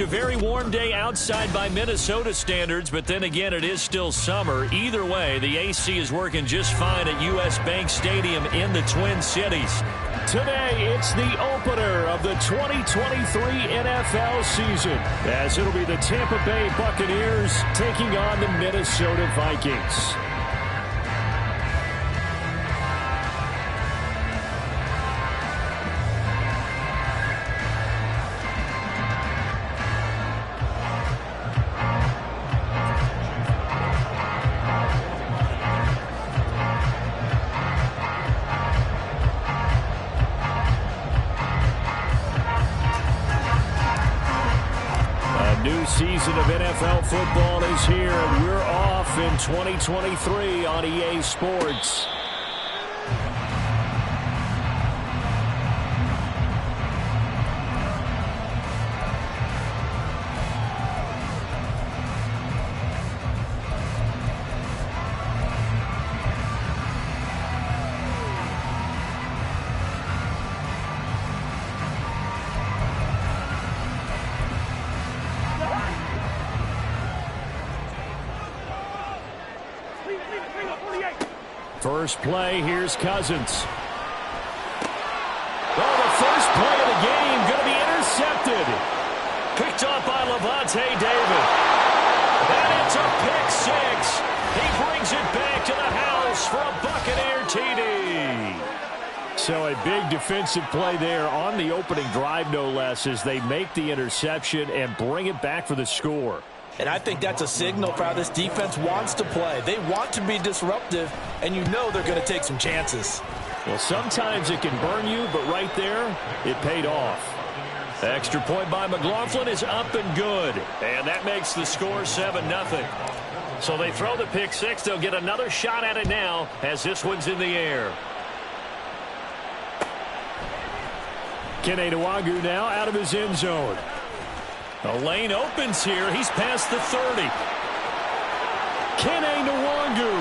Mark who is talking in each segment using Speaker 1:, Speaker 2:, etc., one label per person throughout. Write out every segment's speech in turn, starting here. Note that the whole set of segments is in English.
Speaker 1: A very warm day outside by Minnesota standards, but then again, it is still summer. Either way, the AC is working just fine at U.S. Bank Stadium in the Twin Cities.
Speaker 2: Today, it's the opener of the 2023 NFL season, as it'll be the Tampa Bay Buccaneers taking on the Minnesota Vikings. Season of NFL football is here, and we're off in 2023 on EA Sports. First play, here's Cousins. Oh, the first play of the game going to be intercepted. Picked up by Levante David. And it's a pick six. He brings it back to the house for a Buccaneer TD. So a big defensive play there on the opening drive, no less, as they make the interception and bring it back for the score.
Speaker 3: And I think that's a signal for how this defense wants to play. They want to be disruptive, and you know they're going to take some chances.
Speaker 2: Well, sometimes it can burn you, but right there, it paid off.
Speaker 1: Extra point by McLaughlin is up and good. And that makes the score 7-0. So they throw the pick six. They'll get another shot at it now as this one's in the air.
Speaker 2: Kene Nwagu now out of his end zone.
Speaker 1: The lane opens here. He's past the 30.
Speaker 2: Kene Nwagu.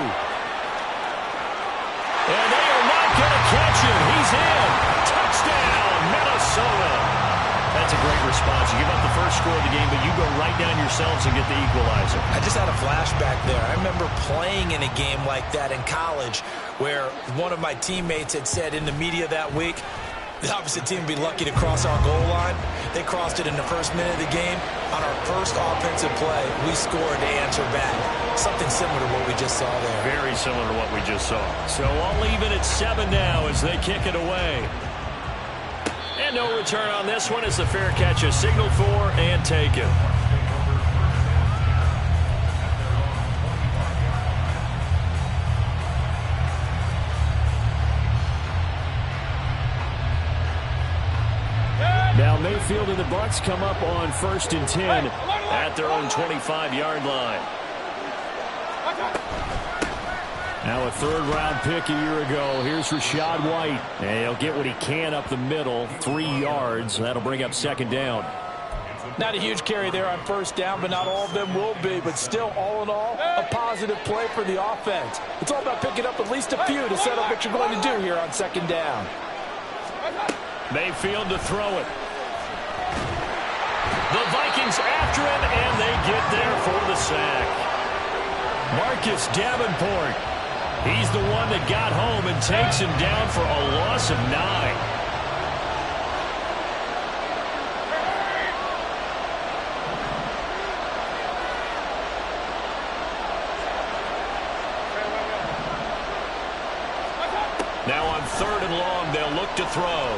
Speaker 1: And they are not going to catch him. He's in. Touchdown, Minnesota. That's a great response. You give up the first score of the game, but you go right down yourselves and get the equalizer.
Speaker 3: I just had a flashback there. I remember playing in a game like that in college where one of my teammates had said in the media that week, the opposite team would be lucky to cross our goal line. They crossed it in the first minute of the game. On our first offensive play, we scored to answer back. Something similar to what we just saw there.
Speaker 1: Very similar to what we just saw. So I'll leave it at 7 now as they kick it away. And no return on this one as the fair catch is signaled for and taken.
Speaker 2: Now Mayfield and the Bucs come up on 1st and 10 at their own 25-yard line. Now a third-round pick a year ago. Here's Rachaad White. And he'll get what he can up the middle, 3 yards. That'll bring up 2nd down.
Speaker 3: Not a huge carry there on 1st down, but not all of them will be. But still, all in all, a positive play for the offense. It's all about picking up at least a few to set up what you're going to do here on 2nd down.
Speaker 1: Mayfield to throw it. The Vikings after him, and they get there for the sack. Marcus Davenport. He's the one that got home and takes him down for a loss of 9. Now on 3rd and long, they'll look to throw.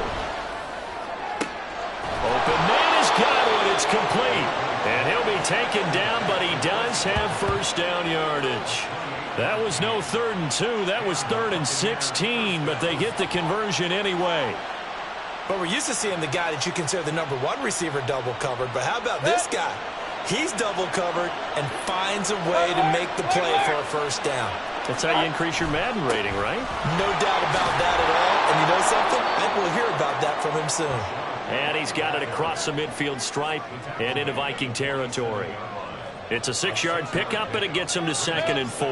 Speaker 1: Open man has got it. It's complete. And he'll be taken down, but he does have 1st down yardage. That was no 3rd and 2. That was 3rd and 16, but they get the conversion anyway.
Speaker 3: But we're used to seeing the guy that you consider the number 1 receiver double covered. But how about this guy? He's double covered and finds a way to make the play for a 1st down.
Speaker 1: That's how you increase your Madden rating, right?
Speaker 3: No doubt about that at all. And you know something? I think we'll hear about that from him soon.
Speaker 1: And he's got it across the midfield stripe and into Viking territory. It's a 6-yard pickup, and it gets him to 2nd and 4.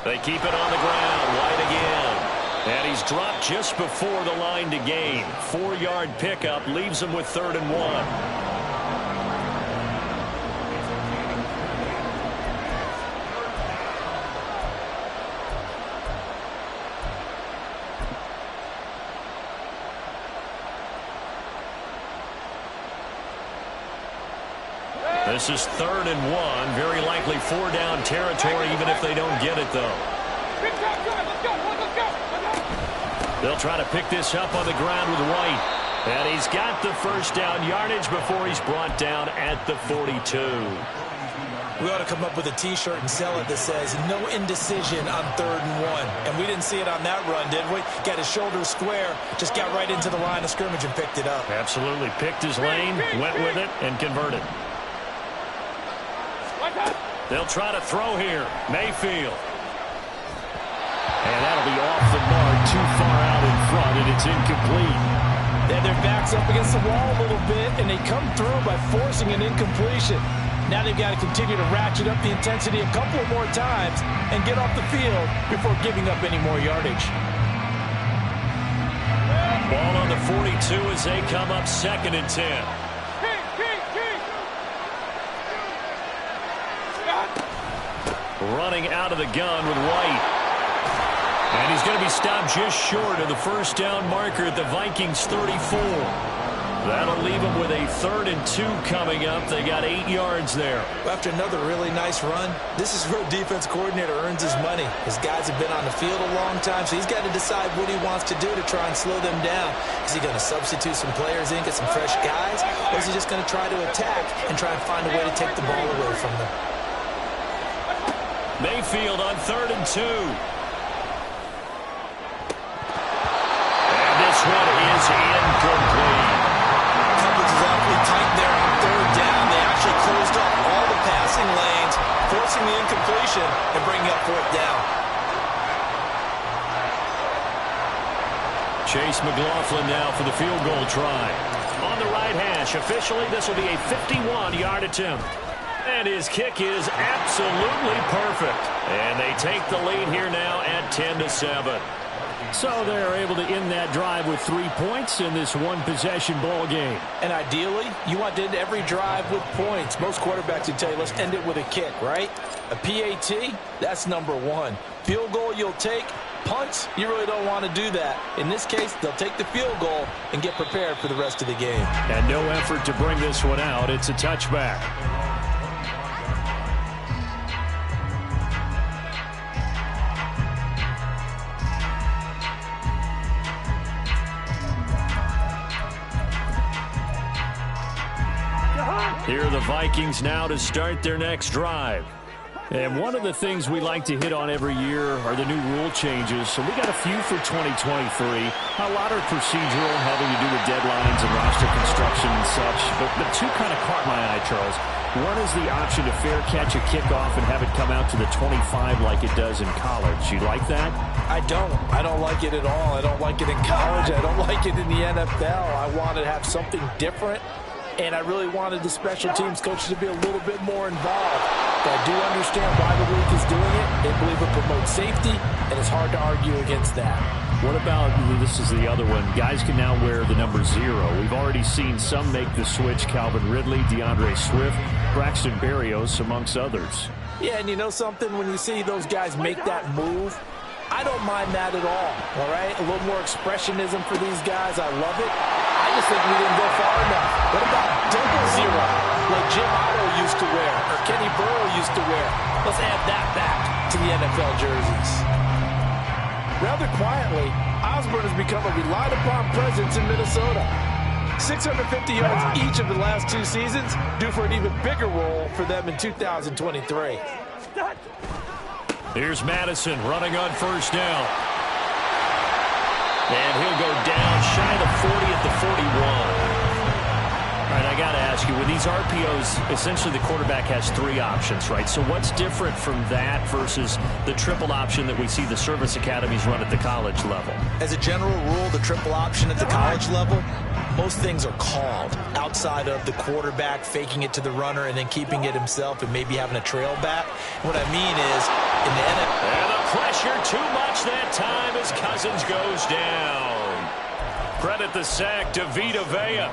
Speaker 1: They keep it on the ground. White again. dropped just before the line to gain. 4-yard pickup leaves them with 3rd and 1. This is 3rd and 1. Very likely 4-down territory, even if they don't get it, though. They'll try to pick this up on the ground with White. And he's got the 1st down yardage before he's brought down at the 42.
Speaker 3: We ought to come up with a T-shirt and sell it that says, no indecision on 3rd and 1. And we didn't see it on that run, did we? Got his shoulders square, just got right into the line of scrimmage and picked it up.
Speaker 1: Absolutely. Picked his lane, went with it, and converted. They'll try to throw here. Mayfield. And that'll be off the mark, too far out in front, and it's incomplete.
Speaker 3: Then their backs up against the wall a little bit, and they come through by forcing an incompletion. Now they've got to continue to ratchet up the intensity a couple of more times and get off the field before giving up any more yardage.
Speaker 1: Ball on the 42 as they come up 2nd and 10. Running out of the gun with White. And he's going to be stopped just short of the 1st down marker at the Vikings 34. That'll leave them with a 3rd and 2 coming up. They got 8 yards there.
Speaker 3: After another really nice run, this is where a defense coordinator earns his money. His guys have been on the field a long time, so he's got to decide what he wants to do to try and slow them down. Is he going to substitute some players in, get some fresh guys, or is he just going to try to attack and try and find a way to take the ball away from them?
Speaker 1: Mayfield on 3rd and 2. And this one is incomplete.
Speaker 3: Coverage is awfully tight there on 3rd down. They actually closed up all the passing lanes, forcing the incompletion and bringing up 4th down.
Speaker 1: Chase McLaughlin now for the field goal try. On the right hash, officially this will be a 51-yard attempt. And his kick is absolutely perfect. And they take the lead here now at 10-7. So they're able to end that drive with 3 points in this one-possession ball game.
Speaker 3: And ideally, you want to end every drive with points. Most quarterbacks would tell you, let's end it with a kick, right? A PAT, that's number 1. Field goal you'll take. Punts, you really don't want to do that. In this case, they'll take the field goal and get prepared for the rest of the game.
Speaker 1: And no effort to bring this one out. It's a touchback. Here are the Vikings now to start their next drive. And one of the things we like to hit on every year are the new rule changes. So we got a few for 2023. A lot are procedural, having to do with deadlines and roster construction and such. But two kind of caught my eye, Charles. One is the option to fair catch a kickoff and have it come out to the 25 like it does in college. You like that?
Speaker 3: I don't. I don't like it at all. I don't like it in college. I don't like it in the NFL. I want to have something different. And I really wanted the special teams coaches to be a little bit more involved. But I do understand why the league is doing it. They believe it promotes safety, and it's hard to argue against that.
Speaker 1: What about, this is the other one, guys can now wear the number 0. We've already seen some make the switch, Calvin Ridley, DeAndre Swift, Braxton Berrios, amongst others.
Speaker 3: Yeah, and you know something? When you see those guys make that move, I don't mind that at all right? A little more expressionism for these guys. I love it. I just think we didn't go far enough. What about double 0, like Jim Otto used to wear, or Kenny Burrow used to wear? Let's add that back to the NFL jerseys. Rather quietly, Osborne has become a relied-upon presence in Minnesota. 650 yards each of the last 2 seasons, due for an even bigger role for them in 2023.
Speaker 1: Here's Madison running on 1st down. And he'll go down shy of the 40 at the 41. All right, I got to ask you, with these RPOs, essentially the quarterback has 3 options, right? So what's different from that versus the triple option that we see the service academies run at the college level?
Speaker 3: As a general rule, the triple option at the college level, most things are called outside of the quarterback faking it to the runner and then keeping it himself and maybe having a trail back. What I mean is, in the NFL...
Speaker 1: And the pressure too much that time as Cousins goes down. Credit the sack to Vita Vea.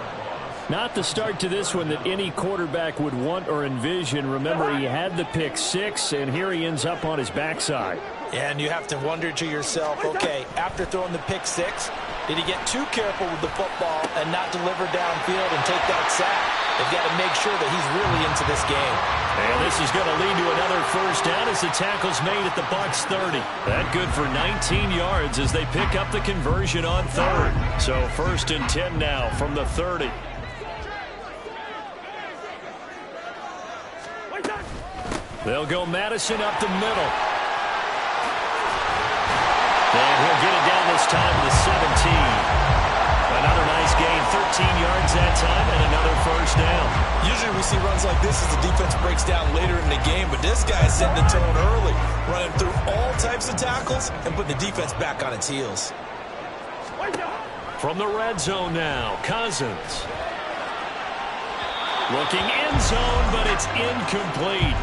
Speaker 2: Not the start to this one that any quarterback would want or envision. Remember, he had the pick six, and here he ends up on his backside.
Speaker 3: And you have to wonder to yourself, okay, after throwing the pick six, did he get too careful with the football and not deliver downfield and take that sack? They've got to make sure that he's really into this game.
Speaker 1: And this is going to lead to another first down as the tackle's made at the Bucs 30. That good for 19 yards as they pick up the conversion on third. So 1st and 10 now from the 30. They'll go Madison up the middle. And he'll get it down this time to the 17. Another nice gain, 13 yards that time, and another first down.
Speaker 3: Usually we see runs like this as the defense breaks down later in the game, but this guy's setting the tone early, running through all types of tackles and putting the defense back on its heels.
Speaker 1: From the red zone now, Cousins. Looking end zone, but it's incomplete.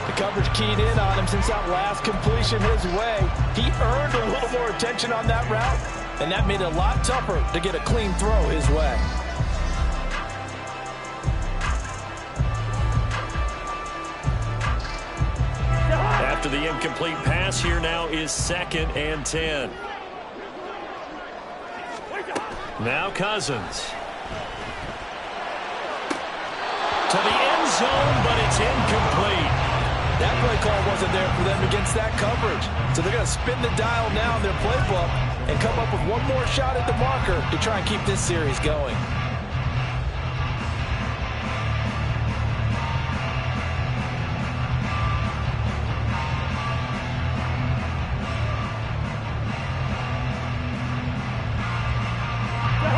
Speaker 4: The coverage keyed in on him since that last completion his way. He earned a little more attention on that route, and that made it a lot tougher to get a clean throw his way.
Speaker 1: After the incomplete pass, here now is 2nd and 10. Now Cousins. To the end zone, but it's incomplete.
Speaker 4: That play call wasn't there for them against that coverage. So they're going to spin the dial now in their playbook and come up with one more shot at the marker to try and keep this series going.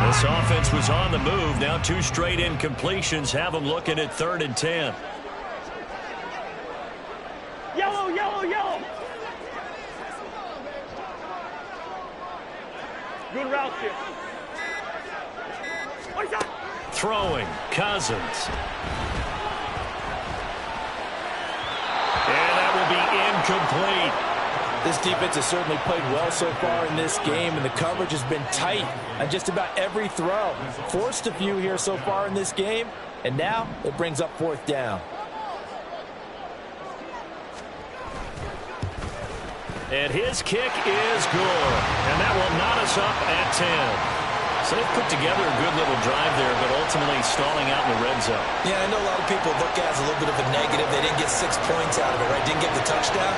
Speaker 1: This offense was on the move. Now 2 straight incompletions have them looking at 3rd and 10.
Speaker 5: Yellow, yellow, yellow. Good route here.
Speaker 1: Throwing, Cousins. And that will be incomplete.
Speaker 4: This defense has certainly played well so far in this game, and the coverage has been tight on just about every throw. Forced a few here so far in this game, and now it brings up 4th down.
Speaker 1: And his kick is good. And that will knot us up at 10. So they've put together a good little drive there, but ultimately stalling out in the red zone.
Speaker 3: Yeah, I know a lot of people look at it as a little bit of a negative. They didn't get 6 points out of it, right? Didn't get the touchdown.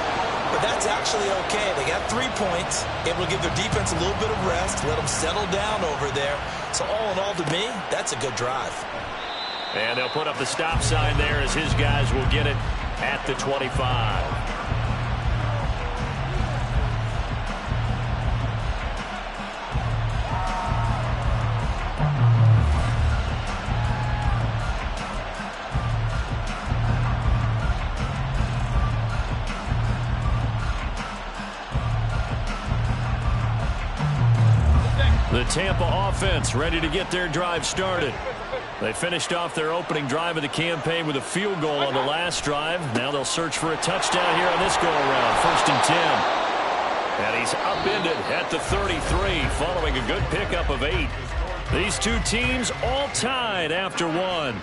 Speaker 3: But that's actually okay. They got 3 points, able to give their defense a little bit of rest, let them settle down over there. So all in all, to me, that's a good drive.
Speaker 1: And they'll put up the stop sign there as his guys will get it at the 25. The Tampa offense ready to get their drive started. They finished off their opening drive of the campaign with a field goal on the last drive. Now they'll search for a touchdown here on this go-around. 1st and 10. And he's upended at the 33 following a good pickup of 8. These two teams all tied after 1.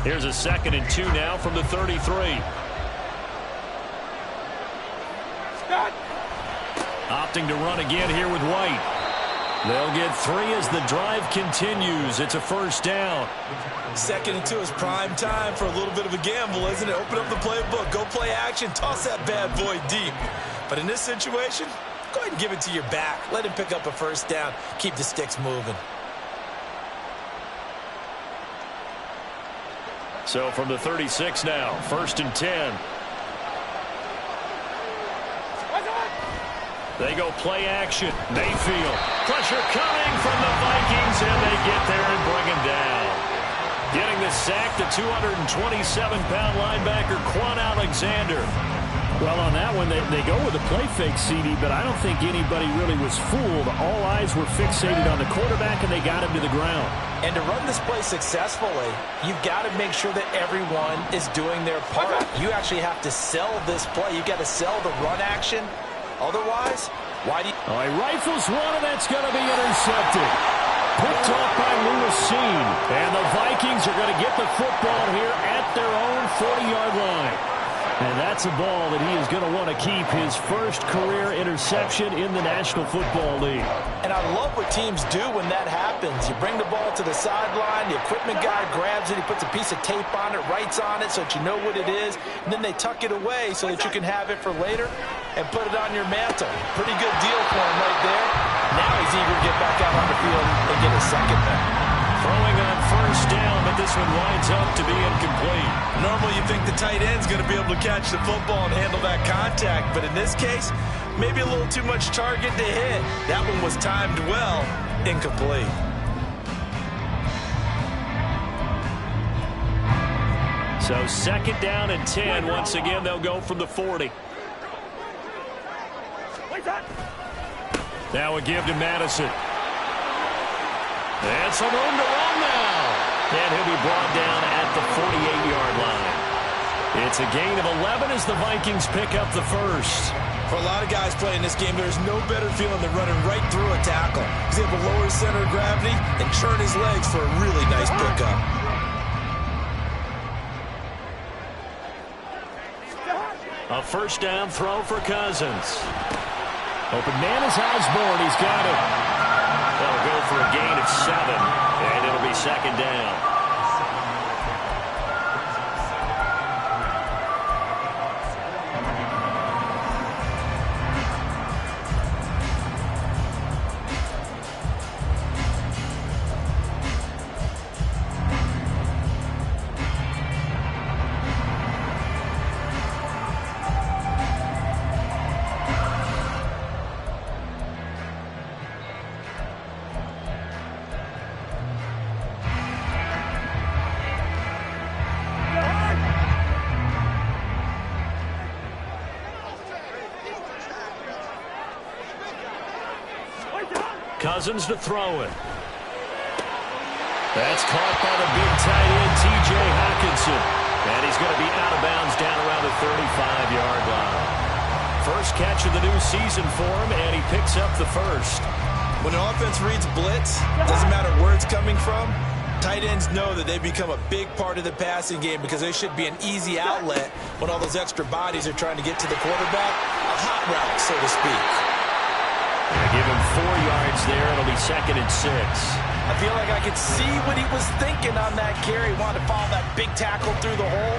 Speaker 1: Here's a 2nd and 2 now from the 33. Opting to run again here with White. They'll get 3 as the drive continues. It's a 1st down.
Speaker 3: 2nd and 2 is prime time for a little bit of a gamble, isn't it? Open up the playbook, go play action, toss that bad boy deep. But in this situation, go ahead and give it to your back. Let him pick up a 1st down. Keep the sticks moving.
Speaker 1: So from the 36 now, 1st and 10. They go play action. Mayfield. Pressure coming from the Vikings, and they get there and bring him down. Getting the sack, the 227-pound linebacker, Quan Alexander.
Speaker 2: Well, on that one, they go with a play fake, CD, but I don't think anybody really was fooled. All eyes were fixated on the quarterback, and they got him to the ground.
Speaker 4: And to run this play successfully, you've got to make sure that everyone is doing their part. You actually have to sell this play. You've got to sell the run action. Otherwise, why do you...
Speaker 2: Oh, he rifles one, and that's going to be intercepted. Picked off by Lewis Seen. And the Vikings are going to get the football here at their own 40-yard line. And that's a ball that he is going to want to keep, his first career interception in the National Football League.
Speaker 4: And I love what teams do when that happens. You bring the ball to the sideline, the equipment guy grabs it, he puts a piece of tape on it, writes on it so that you know what it is, and then they tuck it away so that you can have it for later and put it on your mantle. Pretty good deal for him right there. Now he's eager to get back out on the field and get a second back.
Speaker 1: Throwing on first down, but this one winds up to be incomplete.
Speaker 3: Normally you think the tight end's going to be able to catch the football and handle that contact, but in this case, maybe a little too much target to hit. That one was timed well, incomplete.
Speaker 1: So second down and 10. Once again, they'll go from the 40. Now a give to Madison. And some room to run now. And he'll be brought down at the 48-yard line. It's a gain of 11 as the Vikings pick up the first.
Speaker 3: For a lot of guys playing this game, there's no better feeling than running right through a tackle. He's able to lower his center of gravity and churn his legs for a really nice pickup.
Speaker 1: A first down throw for Cousins. Open man is Osborne. He's got it. They'll go for a gain of 7, and it'll be second down. Cousins to throw it. That's caught by the big tight end, T.J. Hockenson. And he's going to be out of bounds down around the 35-yard line. First catch of the new season for him, and he picks up the first.
Speaker 3: When an offense reads blitz, doesn't matter where it's coming from, tight ends know that they become a big part of the passing game because they should be an easy outlet when all those extra bodies are trying to get to the quarterback. A hot route, so to speak.
Speaker 1: They give him 4 yards there. It'll be second and 6.
Speaker 4: I feel like I could see what he was thinking on that carry. He wanted to follow that big tackle through the hole.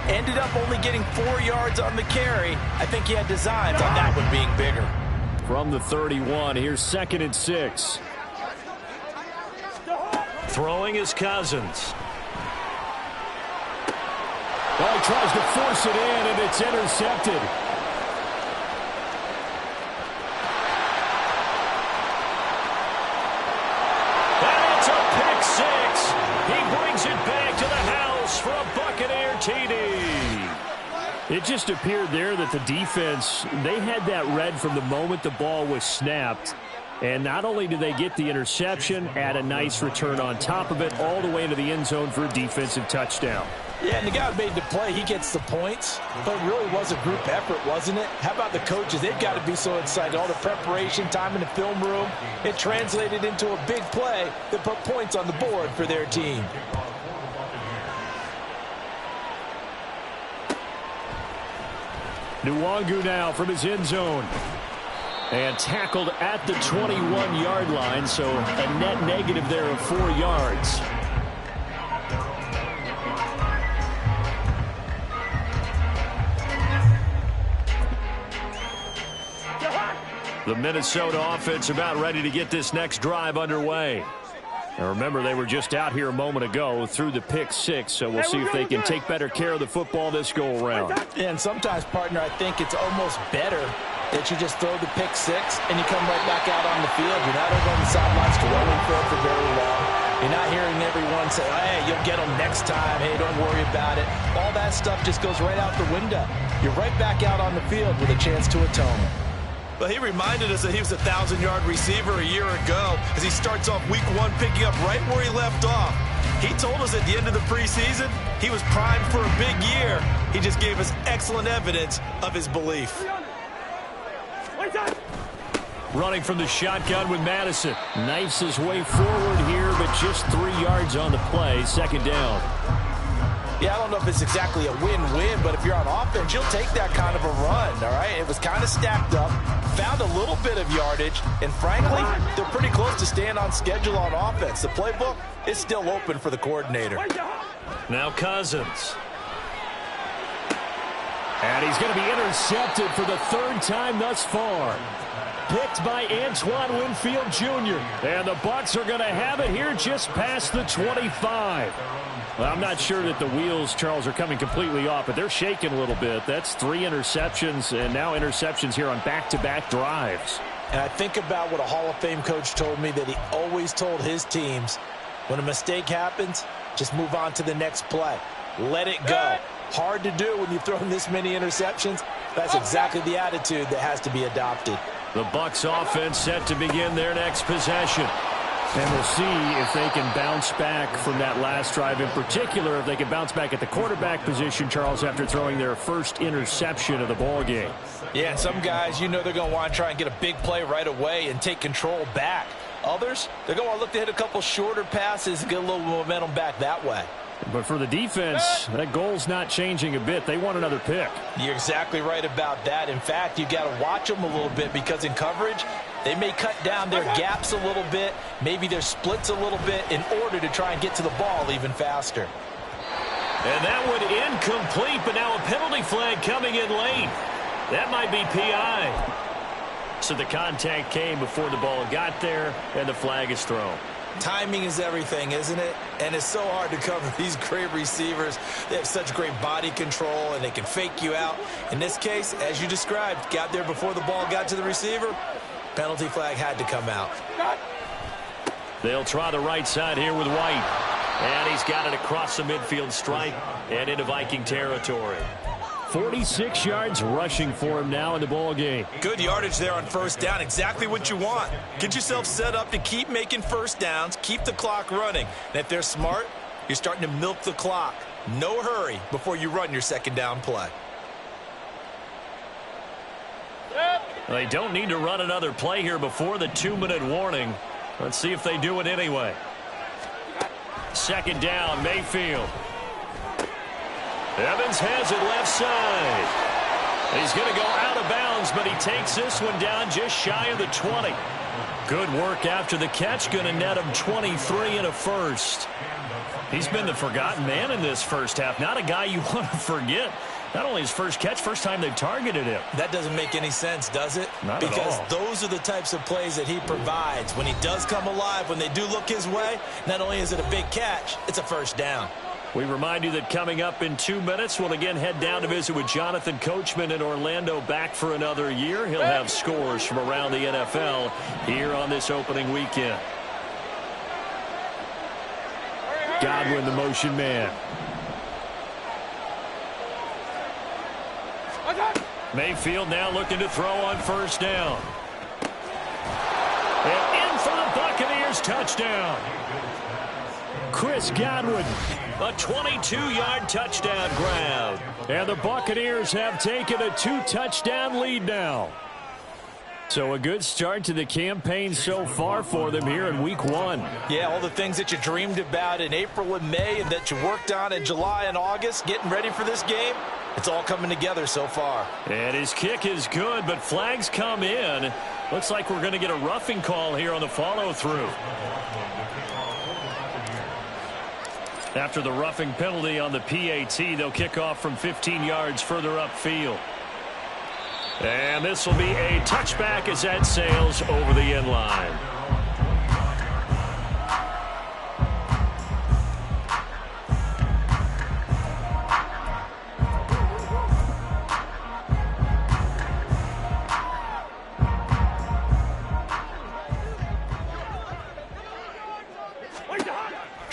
Speaker 4: Ended up only getting 4 yards on the carry. I think he had designs on that one being bigger.
Speaker 2: From the 31, here's second and 6.
Speaker 1: Throwing is Cousins.
Speaker 2: Well, he tries to force it in, and it's intercepted. It just appeared there that the defense, they had that read from the moment the ball was snapped. And not only did they get the interception, add a nice return on top of it, all the way into the end zone for a defensive touchdown.
Speaker 4: Yeah, and the guy made the play. He gets the points. But it really was a group effort, wasn't it? How about the coaches? They've got to be so excited. All the preparation time in the film room, it translated into a big play that put points on the board for their team.
Speaker 2: Nwangu now from his end zone. And tackled at the 21-yard line, so a net negative there of 4 yards.
Speaker 1: The Minnesota offense about ready to get this next drive underway.
Speaker 2: Now remember, they were just out here a moment ago through the pick 6, so we'll see if they can take better care of the football this go-around.
Speaker 4: And sometimes, partner, I think it's almost better that you just throw the pick six and you come right back out on the field. You're not over on the sidelines dwelling for it for very long. You're not hearing everyone say, hey, you'll get them next time. Hey, don't worry about it. All that stuff just goes right out the window. You're right back out on the field with a chance to atone.
Speaker 3: Well, he reminded us that he was a 1,000-yard receiver a year ago as he starts off week one picking up right where he left off. He told us at the end of the preseason he was primed for a big year. He just gave us excellent evidence of his belief.
Speaker 1: Running from the shotgun with Madison. Knifes his way forward here, but just 3 yards on the play. Second down.
Speaker 4: Yeah, I don't know if it's exactly a win-win, but if you're on offense, you'll take that kind of a run, all right? It was kind of stacked up, found a little bit of yardage, and frankly, they're pretty close to staying on schedule on offense. The playbook is still open for the coordinator.
Speaker 1: Now Cousins. And he's going to be intercepted for the 3rd time thus far. Picked by Antoine Winfield Jr. And the Bucs are going to have it here just past the 25. Well, I'm not sure that the wheels, Charles, are coming completely off, but they're shaking a little bit. That's 3 interceptions, and now interceptions here on back-to-back drives.
Speaker 4: And I think about what a Hall of Fame coach told me that he always told his teams, when a mistake happens, just move on to the next play. Let it go. Hard to do when you've thrown this many interceptions. That's exactly the attitude that has to be adopted.
Speaker 1: The Bucs offense set to begin their next possession. And we'll see if they can bounce back from that last drive. In particular, if they can bounce back at the quarterback position, Charles, after throwing their first interception of the ball game.
Speaker 4: Yeah, some guys, you know they're going to want to try and get a big play right away and take control back. Others, they're going to want to look to hit a couple shorter passes and get a little momentum back that way.
Speaker 1: But for the defense, that goal's not changing a bit. They want another pick.
Speaker 4: You're exactly right about that. In fact, you got to watch them a little bit because in coverage, they may cut down their gaps a little bit, maybe their splits a little bit in order to try and get to the ball even faster.
Speaker 1: And that one incomplete, but now a penalty flag coming in late. That might be PI. So the contact came before the ball got there, and the flag is thrown.
Speaker 3: Timing is everything, isn't it? And it's so hard to cover these great receivers. They have such great body control, and they can fake you out. In this case, as you described, got there before the ball got to the receiver. Penalty flag had to come out.
Speaker 1: They'll try the right side here with White. And he's got it across the midfield stripe and into Viking territory. 46 yards rushing for him now in the ball game.
Speaker 3: Good yardage there on first down. Exactly what you want. Get yourself set up to keep making first downs, keep the clock running. And if they're smart, you're starting to milk the clock. No hurry before you run your second down play.
Speaker 1: They don't need to run another play here before the 2-minute warning. Let's see if they do it anyway. Second down, Mayfield. Evans has it left side. He's going to go out of bounds, but he takes this one down just shy of the 20. Good work after the catch. Going to net him 23 and a first. He's been the forgotten man in this first half. Not a guy you want to forget. Not only his first catch, first time they've targeted him.
Speaker 3: That doesn't make any sense, does it?
Speaker 1: Not at all.
Speaker 3: Because those are the types of plays that he provides. When he does come alive, when they do look his way, not only is it a big catch, it's a first down.
Speaker 1: We remind you that coming up in 2 minutes, we'll again head down to visit with Jonathan Coachman in Orlando, back for another year. He'll have scores from around the NFL here on this opening weekend. Godwin, the motion man. Mayfield now looking to throw on first down. And in for the Buccaneers, touchdown. Chris Godwin, a 22-yard touchdown grab. And the Buccaneers have taken a 2-touchdown lead now. So a good start to the campaign so far for them here in week 1.
Speaker 4: Yeah, all the things that you dreamed about in April and May and that you worked on in July and August, getting ready for this game, it's all coming together so far.
Speaker 1: And his kick is good, but flags come in. Looks like we're going to get a roughing call here on the follow-through. After the roughing penalty on the PAT, they'll kick off from 15 yards further upfield. And this will be a touchback as that sails over the end line.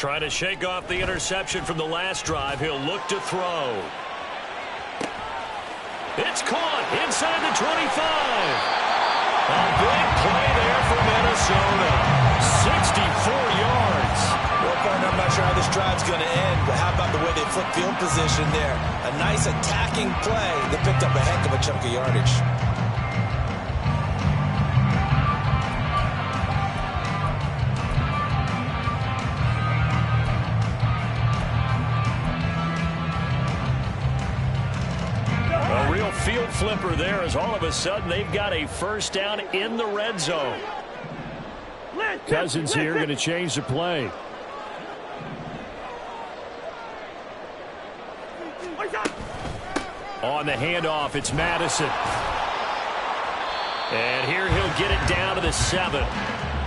Speaker 1: Trying to shake off the interception from the last drive. He'll look to throw. It's caught inside the 25. A big play there for Minnesota. 64 yards.
Speaker 3: Well, partner, I'm not sure how this drive's going to end, but how about the way they flip field position there? A nice attacking play that picked up a heck of a chunk of yardage.
Speaker 1: A real field flipper there as all of a sudden they've got a first down in the red zone.
Speaker 2: Cousins here going to change the play.
Speaker 1: On the handoff, it's Madison. And here he'll get it down to the 7.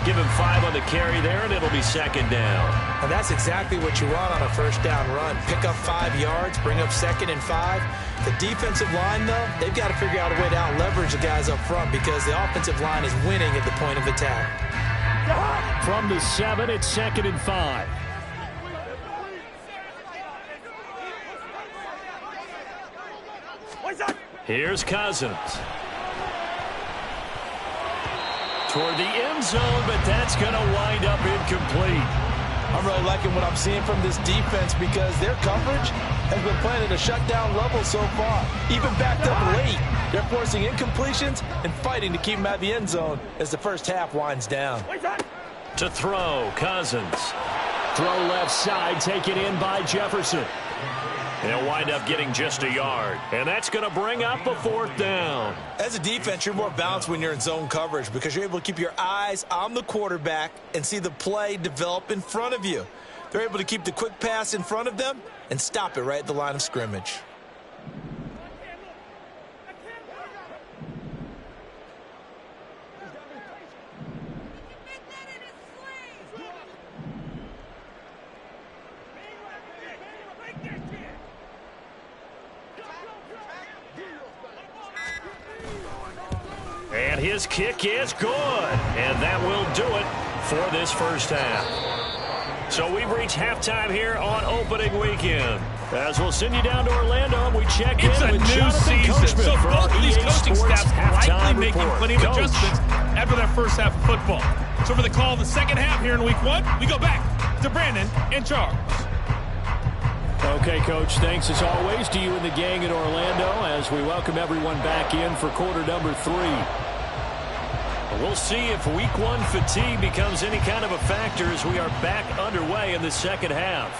Speaker 1: Give him 5 on the carry there, and it'll be second down.
Speaker 4: And that's exactly what you want on a first down run. Pick up 5 yards, bring up 2nd and 5. The defensive line, though, they've got to figure out a way to out-leverage the guys up front because the offensive line is winning at the point of attack.
Speaker 2: From the 7, it's 2nd and 5.
Speaker 1: Here's Cousins. Toward the end zone, but that's going to wind up incomplete.
Speaker 4: I'm really liking what I'm seeing from this defense because their coverage has been playing at a shutdown level so far. Even backed up late, they're forcing incompletions and fighting to keep them out of the end zone as the first half winds down.
Speaker 1: To throw, Cousins.
Speaker 2: Throw left side, taken in by Jefferson.
Speaker 1: They'll wind up getting just a yard. And that's going to bring up a 4th down.
Speaker 3: As a defense, you're more balanced when you're in zone coverage because you're able to keep your eyes on the quarterback and see the play develop in front of you. They're able to keep the quick pass in front of them and stop it right at the line of scrimmage.
Speaker 1: And his kick is good. And that will do it for this first half. So we've reached halftime here on opening weekend. As we'll send you down to Orlando, and we check in with Jonathan Coachman
Speaker 6: so
Speaker 1: for
Speaker 6: both
Speaker 1: our
Speaker 6: of these
Speaker 1: EA
Speaker 6: coaching
Speaker 1: Sports
Speaker 6: staffs likely
Speaker 1: halftime
Speaker 6: making
Speaker 1: report.
Speaker 6: plenty of
Speaker 1: Coach.
Speaker 6: adjustments after that first half of football. So for the call of the second half here in week 1, we go back to Brandon and Charles.
Speaker 2: Okay, Coach, thanks as always to you and the gang in Orlando as we welcome everyone back in for quarter number 3.
Speaker 1: We'll see if week 1 fatigue becomes any kind of a factor as we are back underway in the second half.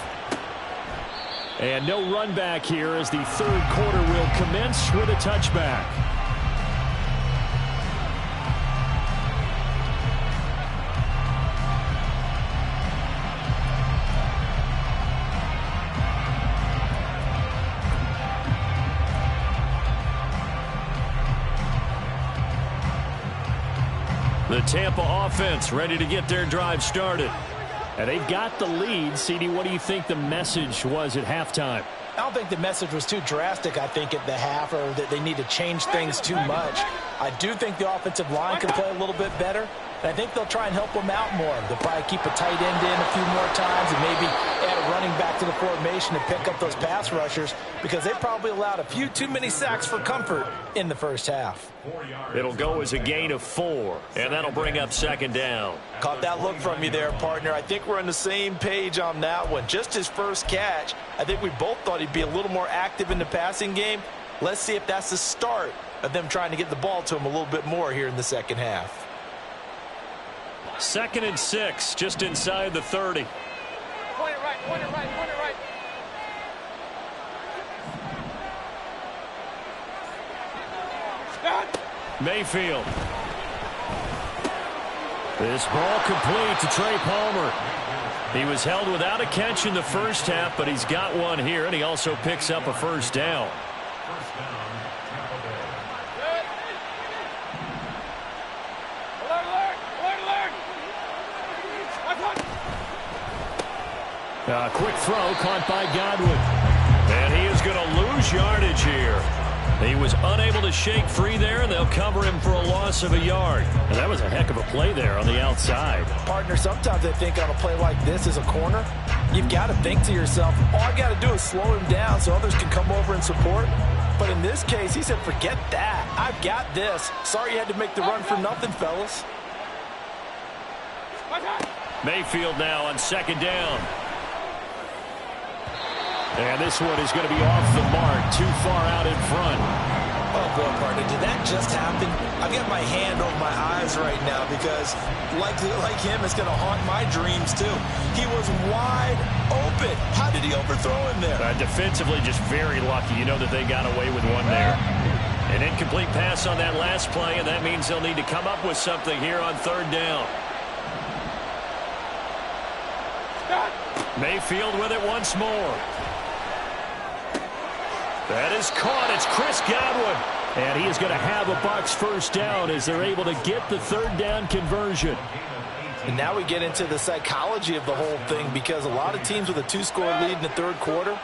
Speaker 2: And no run back here as the third quarter will commence with a touchback.
Speaker 1: The Tampa offense ready to get their drive started.
Speaker 2: And they've got the lead. CD, what do you think the message was at halftime?
Speaker 4: I don't think the message was too drastic, I think, at the half, or that they need to change things too much. I do think the offensive line can play a little bit better, and I think they'll try and help them out more. They'll probably keep a tight end in a few more times and maybe add a running back to the formation to pick up those pass rushers because they probably allowed a few too many sacks for comfort in the first half.
Speaker 1: It'll go as a gain of 4, and that'll bring up second down.
Speaker 3: Caught that look from you there, partner. I think we're on the same page on that one. Just his first catch, I think we both thought he'd be a little more active in the passing game. Let's see if that's the start of them trying to get the ball to him a little bit more here in the second half.
Speaker 1: 2nd and 6, just inside the 30.
Speaker 5: Point it right, point it right, point it right.
Speaker 1: Mayfield. This ball complete to Trey Palmer. He was held without a catch in the first half, but he's got one here, and he also picks up a first down.
Speaker 2: A quick throw caught by Godwin.
Speaker 1: And he is going to lose yardage here. He was unable to shake free there, and they'll cover him for a loss of a yard.
Speaker 2: And that was a heck of a play there on the outside.
Speaker 4: Partner, sometimes I think on a play like this as a corner, You've got to think to yourself, all I got to do is slow him down so others can come over and support. But in this case, he said, forget that. I've got this. Sorry you had to make the run for nothing, fellas.
Speaker 1: Mayfield now on second down. And this one is going to be off the mark, too far out in front.
Speaker 3: Oh, boy, partner, did that just happen? I've got my hand over my eyes right now because, like him, it's going to haunt my dreams, too. He was wide open. How did he overthrow him there?
Speaker 1: Defensively, just very lucky. You know that they got away with one there. An incomplete pass on that last play, and that means they'll need to come up with something here on third down. Mayfield with it once more. That is caught. It's Chris Godwin. And he is going to have a Bucs first down as they're able to get the third down conversion.
Speaker 4: And now we get into the psychology of the whole thing, because a lot of teams with a 2-score lead in the third quarter,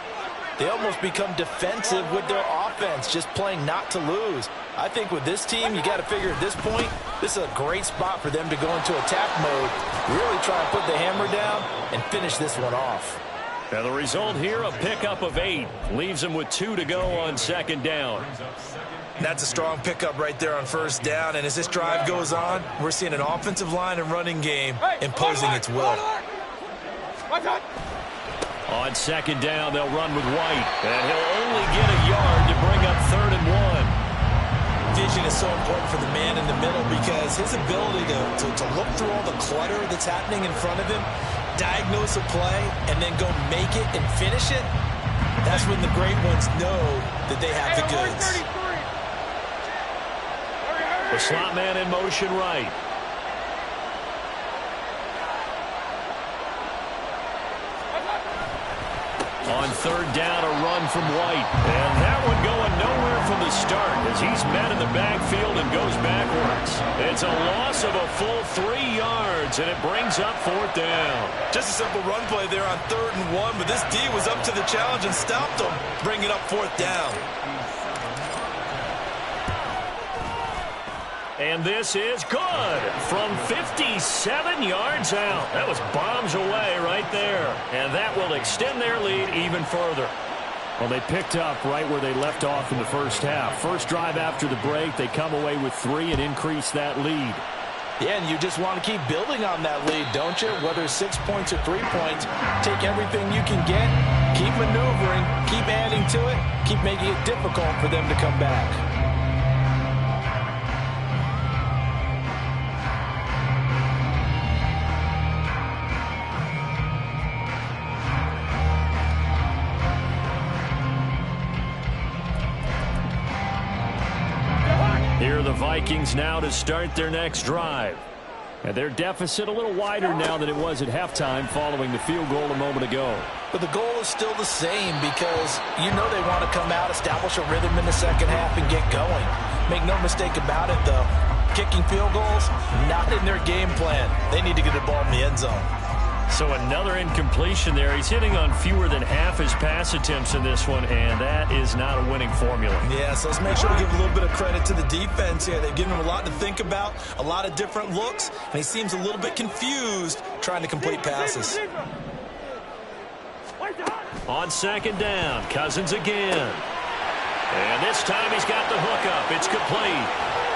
Speaker 4: they almost become defensive with their offense, just playing not to lose. I think with this team, you got to figure at this point, this is a great spot for them to go into attack mode, really try and put the hammer down and finish this one off.
Speaker 1: And the result here, a pickup of 8. Leaves them with 2 to go on second down.
Speaker 3: That's a strong pickup right there on first down. And as this drive goes on, we're seeing an offensive line and running game imposing its will.
Speaker 1: On second down, they'll run with White. And he'll only get a yard to bring up 3rd and 1.
Speaker 3: Vision is so important for the man in the middle because his ability to look through all the clutter that's happening in front of him, diagnose a play, and then go make it and finish it, that's when the great ones know that they have the goods.
Speaker 1: The slot man in motion right. On third down, a run from White. And that one going nowhere from the start as he's met in the backfield and goes backwards. It's a loss of a full 3 yards, and it brings up 4th down.
Speaker 3: Just a simple run play there on 3rd and 1, but this D was up to the challenge and stopped him, bringing up 4th down.
Speaker 1: And this is good from 57 yards out. That was bombs away right there. And that will extend their lead even further. Well, they picked up right where they left off in the first half. First drive after the break, they come away with 3 and increase that lead.
Speaker 4: Yeah, and you just want to keep building on that lead, don't you? Whether 6 points or 3 points, take everything you can get, keep maneuvering, keep adding to it, keep making it difficult for them to come back.
Speaker 1: Here are the Vikings now to start their next drive. And their deficit a little wider now than it was at halftime following the field goal a moment ago.
Speaker 4: But the goal is still the same because you know they want to come out, establish a rhythm in the second half, and get going. Make no mistake about it, though. Kicking field goals, not in their game plan. They need to get the ball in the end zone.
Speaker 1: So another incompletion there. He's hitting on fewer than half his pass attempts in this one, and that is not a winning formula.
Speaker 3: Yeah, so let's make sure we give a little bit of credit to the defense here. They've given him a lot to think about, a lot of different looks, and he seems a little bit confused trying to complete passes.
Speaker 1: On second down, Cousins again. And this time he's got the hook up. It's complete.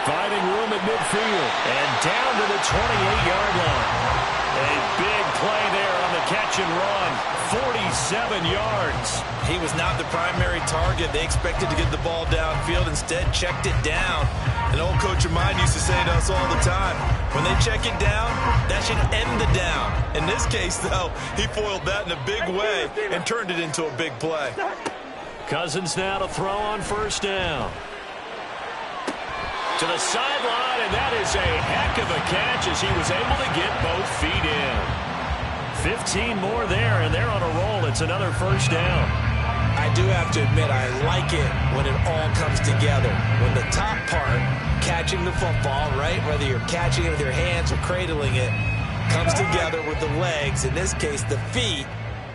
Speaker 1: Finding room at midfield. And down to the 28-yard line. A big play there on the catch and run. 47 yards.
Speaker 3: He was not the primary target. They expected to get the ball downfield. Instead, checked it down. An old coach of mine used to say to us all the time, when they check it down, that should end the down. In this case, though, he foiled that in a big way and turned it into a big play.
Speaker 1: Cousins now to throw on first down. To the sideline, and that is a heck of a catch as he was able to get both feet in. 15 more there, and they're on a roll. It's another first down.
Speaker 3: I do have to admit, I like it when it all comes together. When the top part, catching the football, right, whether you're catching it with your hands or cradling it, comes together with the legs, in this case the feet,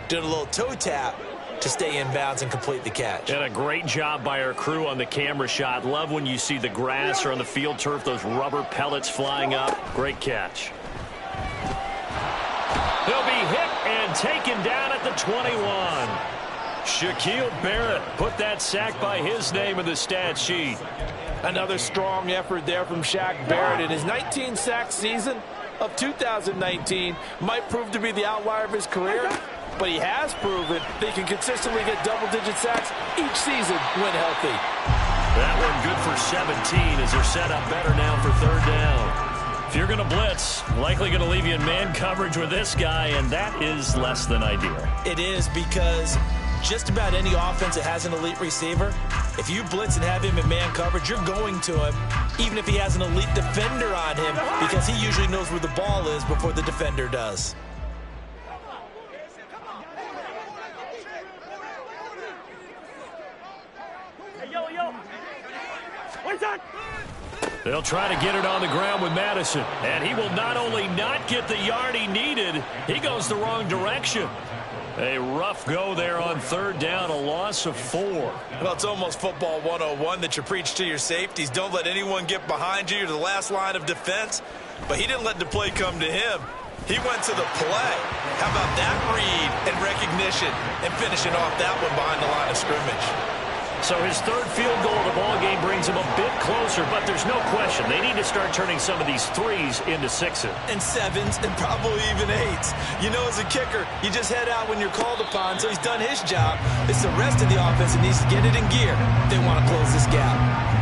Speaker 3: doing a little toe tap to stay in bounds and complete the catch.
Speaker 1: And a great job by our crew on the camera shot. Love when you see the grass or on the field turf, those rubber pellets flying up. Great catch. He'll be hit and taken down at the 21. Shaquille Barrett put that sack by his name in the stat sheet.
Speaker 4: Another strong effort there from Shaq Barrett. In his 19-sack season of 2019 might prove to be the outlier of his career, but he has proven that he can consistently get double-digit sacks each season when healthy.
Speaker 1: That one good for 17 as they're set up better now for third down. If you're going to blitz, likely going to leave you in man coverage with this guy, and that is less than ideal.
Speaker 3: It is, because just about any offense that has an elite receiver, if you blitz and have him in man coverage, you're going to him, even if he has an elite defender on him, because he usually knows where the ball is before the defender does.
Speaker 1: They'll try to get it on the ground with Madison. And he will not only not get the yard he needed, he goes the wrong direction. A rough go there on third down, a loss of 4.
Speaker 3: Well, it's almost football 101 that you preach to your safeties. Don't let anyone get behind you. You're the last line of defense. But he didn't let the play come to him. He went to the play. How about that read and recognition and finishing off that one behind the line of scrimmage?
Speaker 1: So his third field goal of the ball game brings him a bit closer, but there's no question they need to start turning some of these 3s into 6s.
Speaker 3: And 7s and probably even 8s. You know, as a kicker, you just head out when you're called upon, so he's done his job. It's the rest of the offense that needs to get it in gear. They want to close this gap.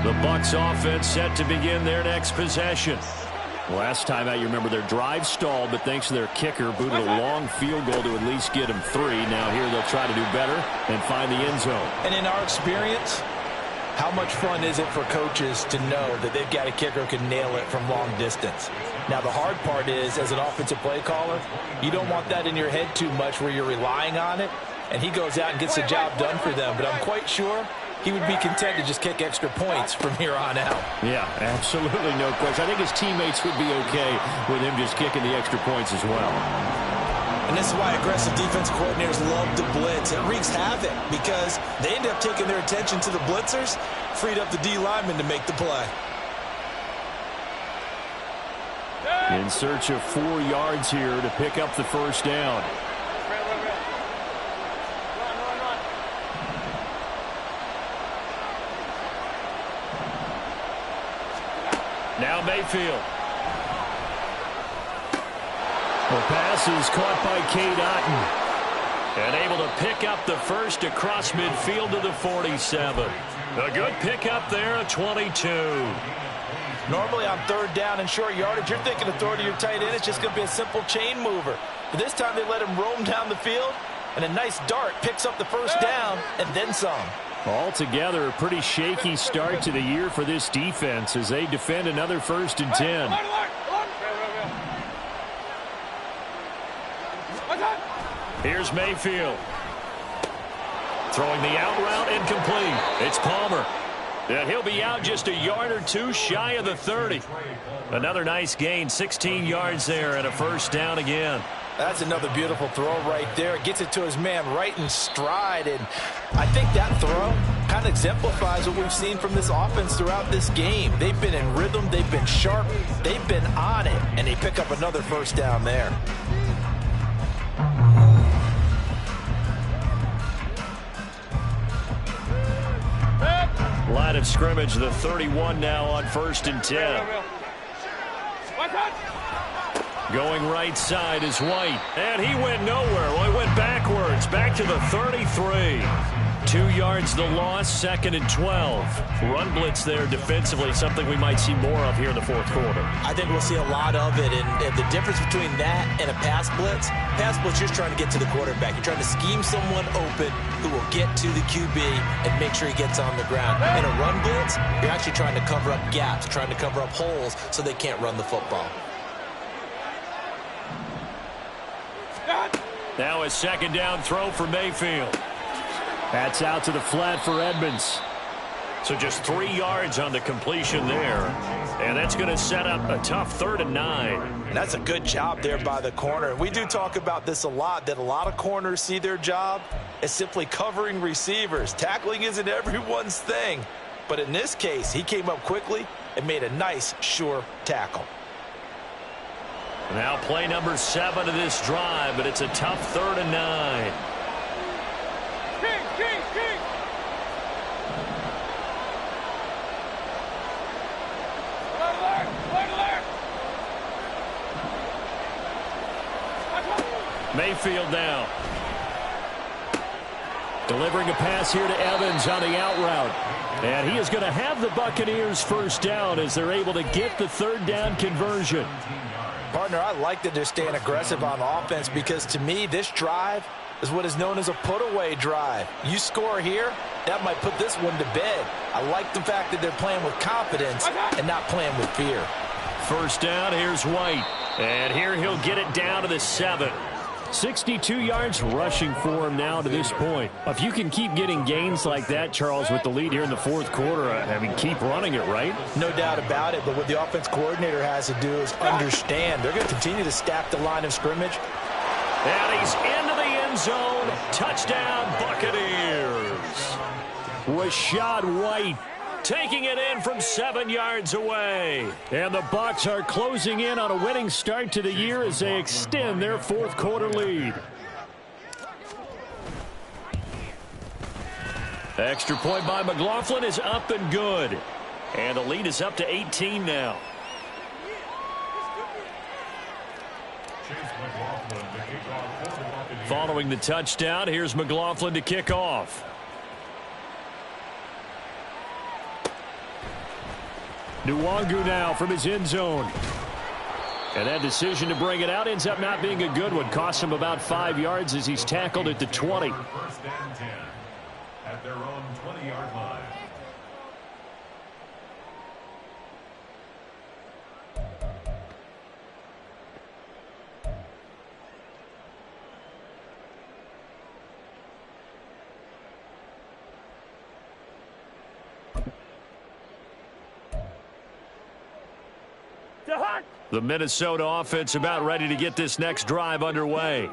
Speaker 1: The Bucs offense set to begin their next possession. Last time out, you remember their drive stalled, but thanks to their kicker, booted a long field goal to at least get them 3. Now here they'll try to do better and find the end zone.
Speaker 4: And in our experience, how much fun is it for coaches to know that they've got a kicker who can nail it from long distance? Now, the hard part is, as an offensive play caller, you don't want that in your head too much where you're relying on it, and he goes out and gets the job done for them. But I'm quite sure he would be content to just kick extra points from here on out.
Speaker 1: Yeah, absolutely no question. I think his teammates would be okay with him just kicking the extra points as well.
Speaker 3: And this is why aggressive defense coordinators love to blitz. It wreaks havoc because they end up taking their attention to the blitzers, freed up the D lineman to make the play.
Speaker 1: In search of 4 yards here to pick up the first down. Now Mayfield. The pass is caught by Cade Otton. And able to pick up the first across midfield to the 47. A good pickup there at 22.
Speaker 4: Normally on third down and short yardage, you're thinking of throwing to your tight end. It's just going to be a simple chain mover. But this time they let him roam down the field, and a nice dart picks up the first down and then some.
Speaker 1: Altogether, a pretty shaky start to the year for this defense as they defend another 1st and 10. Here's Mayfield. Throwing the out route incomplete. It's Palmer. And he'll be out just a yard or 2 shy of the 30. Another nice gain, 16 yards there and a first down again.
Speaker 4: That's another beautiful throw right there. It gets it to his man right in stride. And I think that throw kind of exemplifies what we've seen from this offense throughout this game. They've been in rhythm. They've been sharp. They've been on it. And they pick up another first down there.
Speaker 1: Line of scrimmage, the 31 now on 1st and 10. Going right side is White. And he went nowhere. Well, he went backwards. Back to the 33. 2 yards the loss, 2nd and 12. Run blitz there defensively, something we might see more of here in the 4th quarter.
Speaker 3: I think we'll see a lot of it. And the difference between that and a pass blitz, you're just trying to get to the quarterback. You're trying to scheme someone open who will get to the QB and make sure he gets on the ground. In a run blitz, you're actually trying to cover up gaps, trying to cover up holes so they can't run the football.
Speaker 1: Now a 2nd down throw for Mayfield. That's out to the flat for Edmonds. So just 3 yards on the completion there. And that's going to set up a tough 3rd and 9.
Speaker 4: And that's a good job there by the corner. We do talk about this a lot, that a lot of corners see their job as simply covering receivers. Tackling isn't everyone's thing. But in this case, he came up quickly and made a nice, sure tackle.
Speaker 1: Now play number 7 of this drive, but it's a tough 3rd and 9. Mayfield now. Delivering a pass here to Evans on the out route. And he is going to have the Buccaneers first down as they're able to get the 3rd down conversion.
Speaker 4: Partner, I like that they're staying aggressive on offense because to me, this drive is what is known as a put-away drive. You score here, that might put this one to bed. I like the fact that they're playing with confidence and not playing with fear.
Speaker 1: First down, here's White. And here he'll get it down to the 7. 62 yards rushing for him now to this point. If you can keep getting gains like that, Charles, with the lead here in the 4th quarter, I mean, keep running it, right?
Speaker 4: No doubt about it, but what the offense coordinator has to do is understand. They're going to continue to stack the line of scrimmage.
Speaker 1: And he's into the end zone. Touchdown, Buccaneers. Rashad White taking it in from 7 yards away. And the Bucs are closing in on a winning start to the year as they extend their 4th quarter lead. Extra point by McLaughlin is up and good. And the lead is up to 18 now. Following the touchdown, here's McLaughlin to kick off. Nwangu now from his end zone. And that decision to bring it out ends up not being a good one. Costs him about 5 yards as he's tackled at the 20.
Speaker 7: First and 10 at their own 20-yard line.
Speaker 1: The Minnesota offense about ready to get this next drive underway.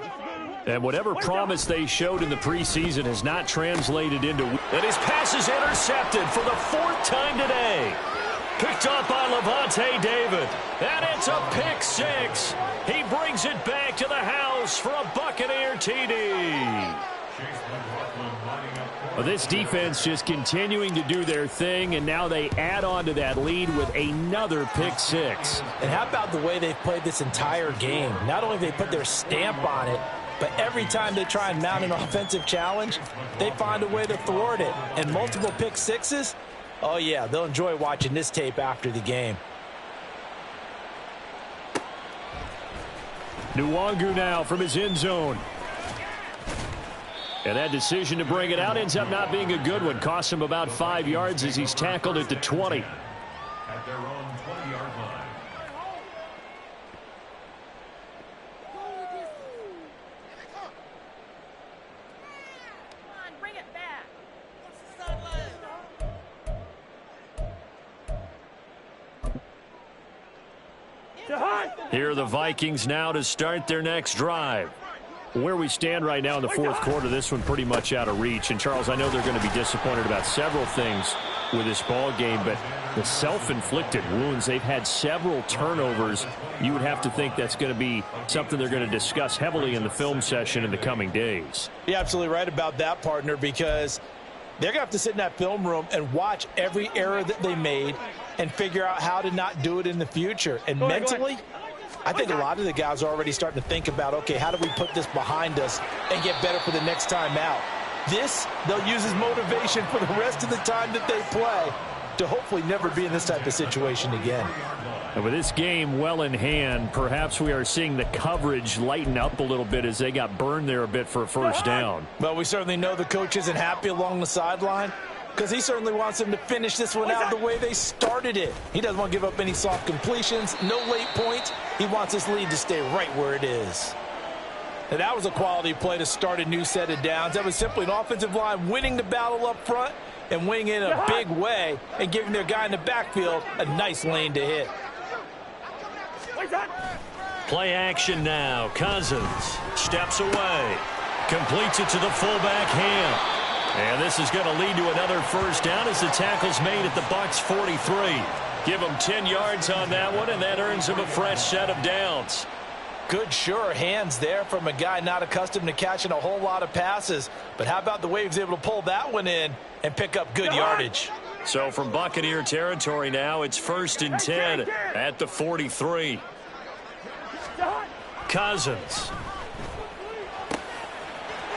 Speaker 1: And whatever promise they showed in the preseason has not translated into... And his pass is intercepted for the 4th time today. Picked up by Levante David. And it's a pick 6. He brings it back to the house for a Buccaneer TD. Well, this defense just continuing to do their thing, and now they add on to that lead with another pick 6.
Speaker 4: And how about the way they've played this entire game? Not only have they put their stamp on it, but every time they try and mount an offensive challenge, they find a way to thwart it. And multiple pick 6s, oh yeah, they'll enjoy watching this tape after the game.
Speaker 1: Nwangu now from his end zone. And that decision to bring it out ends up not being a good one. Costs him about 5 yards as he's tackled at the 20.
Speaker 7: At their own 20-yard line.
Speaker 5: Bring it back.
Speaker 1: Here are the Vikings now to start their next drive. Where we stand right now in the 4th quarter, this one pretty much out of reach. And, Charles, I know they're going to be disappointed about several things with this ball game, but the self-inflicted wounds, they've had several turnovers. You would have to think that's going to be something they're going to discuss heavily in the film session in the coming days.
Speaker 4: You're absolutely right about that, partner, because they're going to have to sit in that film room and watch every error that they made and figure out how to not do it in the future. And mentally, I think a lot of the guys are already starting to think about, okay, how do we put this behind us and get better for the next time out? This, they'll use as motivation for the rest of the time that they play to hopefully never be in this type of situation again.
Speaker 1: And with this game well in hand, perhaps we are seeing the coverage lighten up a little bit as they got burned there a bit for a first down.
Speaker 4: Well, we certainly know the coach isn't happy along the sideline because he certainly wants them to finish this one out the way they started it. He doesn't want to give up any soft completions, no late points. He wants his lead to stay right where it is. And that was a quality play to start a new set of downs. That was simply an offensive line winning the battle up front and wing in a big way and giving their guy in the backfield a nice lane to hit.
Speaker 1: Play action now. Cousins steps away. Completes it to the fullback, Ham. And this is going to lead to another first down as the tackle's made at the Bucs 43. Give them 10 yards on that one, and that earns them a fresh set of downs.
Speaker 4: Good, sure hands there from a guy not accustomed to catching a whole lot of passes. But how about the way he was able to pull that one in and pick up good yardage?
Speaker 1: So from Buccaneer territory now, it's 1st and 10 at the 43. Cousins.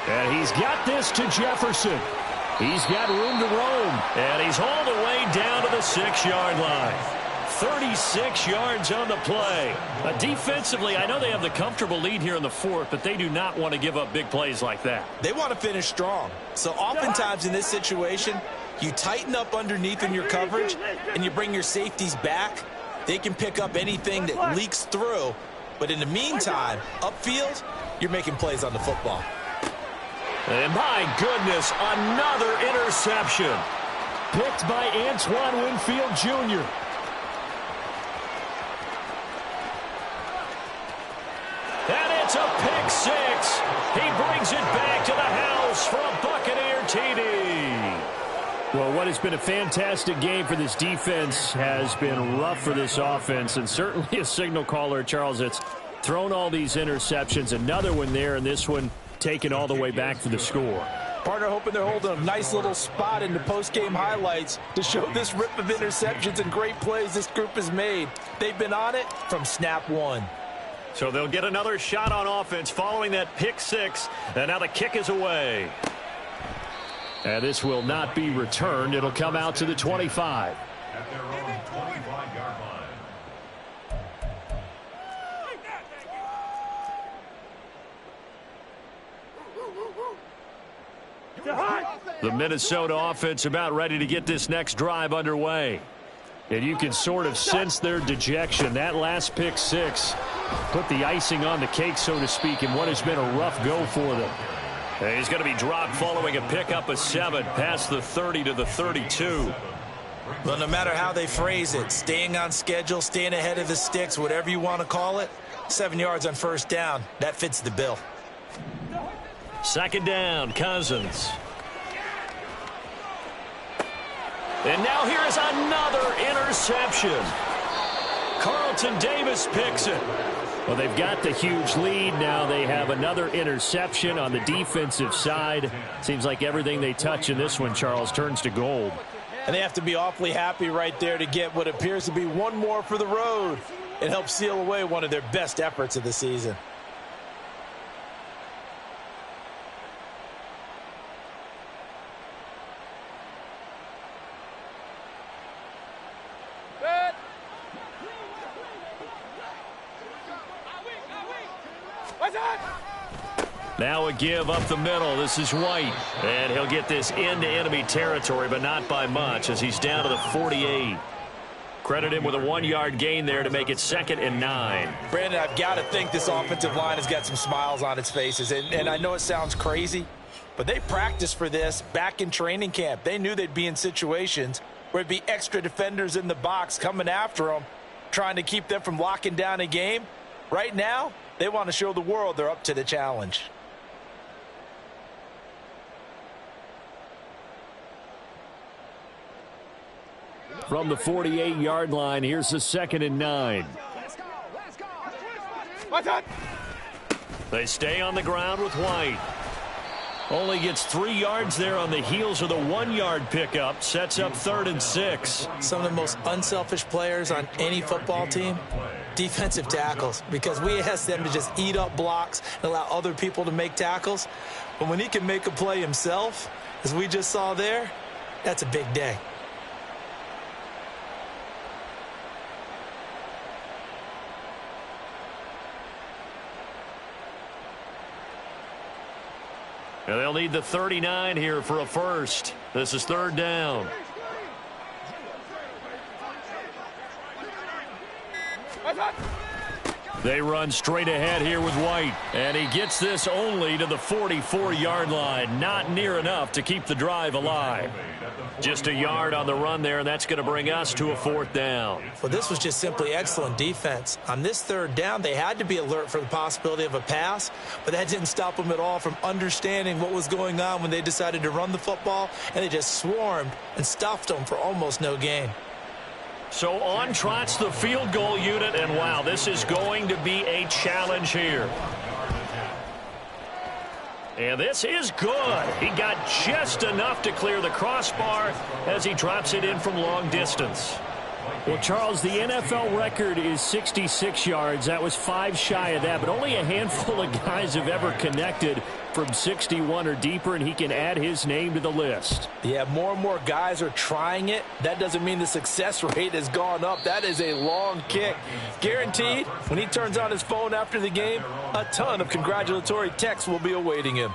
Speaker 2: And he's got this to Jefferson. He's got room to roam.
Speaker 1: And he's hauled away down to the 6-yard line. 36 yards on the play. Defensively, I know they have the comfortable lead here in the 4th, but they do not want to give up big plays like that.
Speaker 3: They want to finish strong. So oftentimes in this situation, you tighten up underneath in your coverage and you bring your safeties back. They can pick up anything that leaks through. But in the meantime, upfield, you're making plays on the football.
Speaker 1: And my goodness, another interception.
Speaker 2: Picked by Antoine Winfield Jr.
Speaker 1: And it's a pick 6. He brings it back to the house for a Buccaneer TD.
Speaker 2: Well, what has been a fantastic game for this defense has been rough for this offense, and certainly a signal caller, Charles, that's thrown all these interceptions. Another one there, and this one taken all the way back for the score.
Speaker 4: Partner hoping they're holding a nice little spot in the post-game highlights to show this rip of interceptions and great plays this group has made. They've been on it from snap one.
Speaker 1: So they'll get another shot on offense following that pick 6, and now the kick is away.
Speaker 2: And this will not be returned. It'll come out to the 25.
Speaker 7: At their own 25-yard line.
Speaker 1: The Minnesota offense about ready to get this next drive underway.
Speaker 2: And you can sort of sense their dejection. That last pick 6 put the icing on the cake, so to speak, in what has been a rough go for them.
Speaker 1: And he's going to be dropped following a pickup of 7 past the 30 to the 32.
Speaker 3: Well, no matter how they phrase it, staying on schedule, staying ahead of the sticks, whatever you want to call it, 7 yards on first down, that fits the bill.
Speaker 1: 2nd down, Cousins. And now here is another interception. Carlton Davis picks it.
Speaker 2: Well, they've got the huge lead. Now they have another interception on the defensive side. Seems like everything they touch in this one, Charles, turns to gold.
Speaker 4: And they have to be awfully happy right there to get what appears to be one more for the road. It helps seal away one of their best efforts of the season.
Speaker 1: Now a give up the middle. This is White. And he'll get this into enemy territory, but not by much as he's down to the 48. Credit him with a 1-yard gain there to make it 2nd and 9.
Speaker 4: Brandon, I've got to think this offensive line has got some smiles on its faces. And I know it sounds crazy, but they practiced for this back in training camp. They knew they'd be in situations where it'd be extra defenders in the box coming after them, trying to keep them from locking down a game. Right now, they want to show the world they're up to the challenge.
Speaker 2: From the 48-yard line, here's the 2nd and 9.
Speaker 1: They stay on the ground with White. Only gets 3 yards there on the heels of the 1-yard pickup. Sets up 3rd and 6.
Speaker 3: Some of the most unselfish players on any football team, defensive tackles, because we ask them to just eat up blocks and allow other people to make tackles. But when he can make a play himself, as we just saw there, that's a big day.
Speaker 1: And they'll need the 39 here for a first. This is 3rd down. They run straight ahead here with White. And he gets this only to the 44-yard line. Not near enough to keep the drive alive. Just a yard on the run there, and that's going to bring us to a 4th down.
Speaker 3: Well, this was just simply excellent defense. On this 3rd down, they had to be alert for the possibility of a pass, but that didn't stop them at all from understanding what was going on when they decided to run the football, and they just swarmed and stuffed them for almost no gain.
Speaker 1: So on trots the field goal unit, and wow, this is going to be a challenge here. And this is good. He got just enough to clear the crossbar as he drops it in from long distance.
Speaker 2: Well, Charles, the NFL record is 66 yards. That was 5 shy of that, but only a handful of guys have ever connected from 61 or deeper, and he can add his name to the list.
Speaker 4: Yeah, more and more guys are trying it. That doesn't mean the success rate has gone up. That is a long kick. Guaranteed, when he turns on his phone after the game, a ton of congratulatory texts will be awaiting him.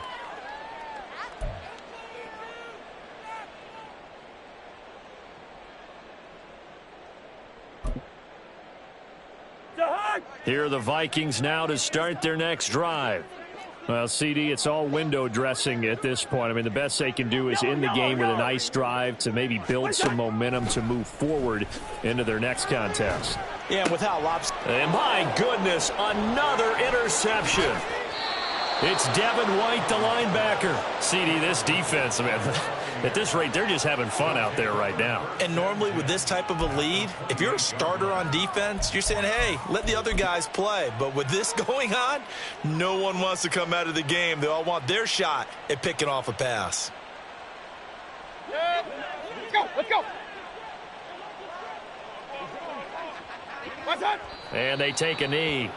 Speaker 1: Here are the Vikings now to start their next drive.
Speaker 2: Well, CD, it's all window dressing at this point. I mean, the best they can do is in the game with a nice drive to maybe build some momentum to move forward into their next contest.
Speaker 4: Yeah, and with how lopsided.
Speaker 1: And my goodness, another interception. It's Devin White, the linebacker. CD, this defense, man, at this rate, they're just having fun out there right now.
Speaker 3: And normally with this type of a lead, if you're a starter on defense, you're saying, hey, let the other guys play. But with this going on, no one wants to come out of the game. They all want their shot at picking off a pass.
Speaker 5: Let's go. Let's go. What's up?
Speaker 1: And they take a knee.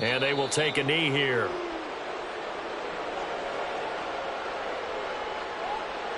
Speaker 1: And they will take a knee here.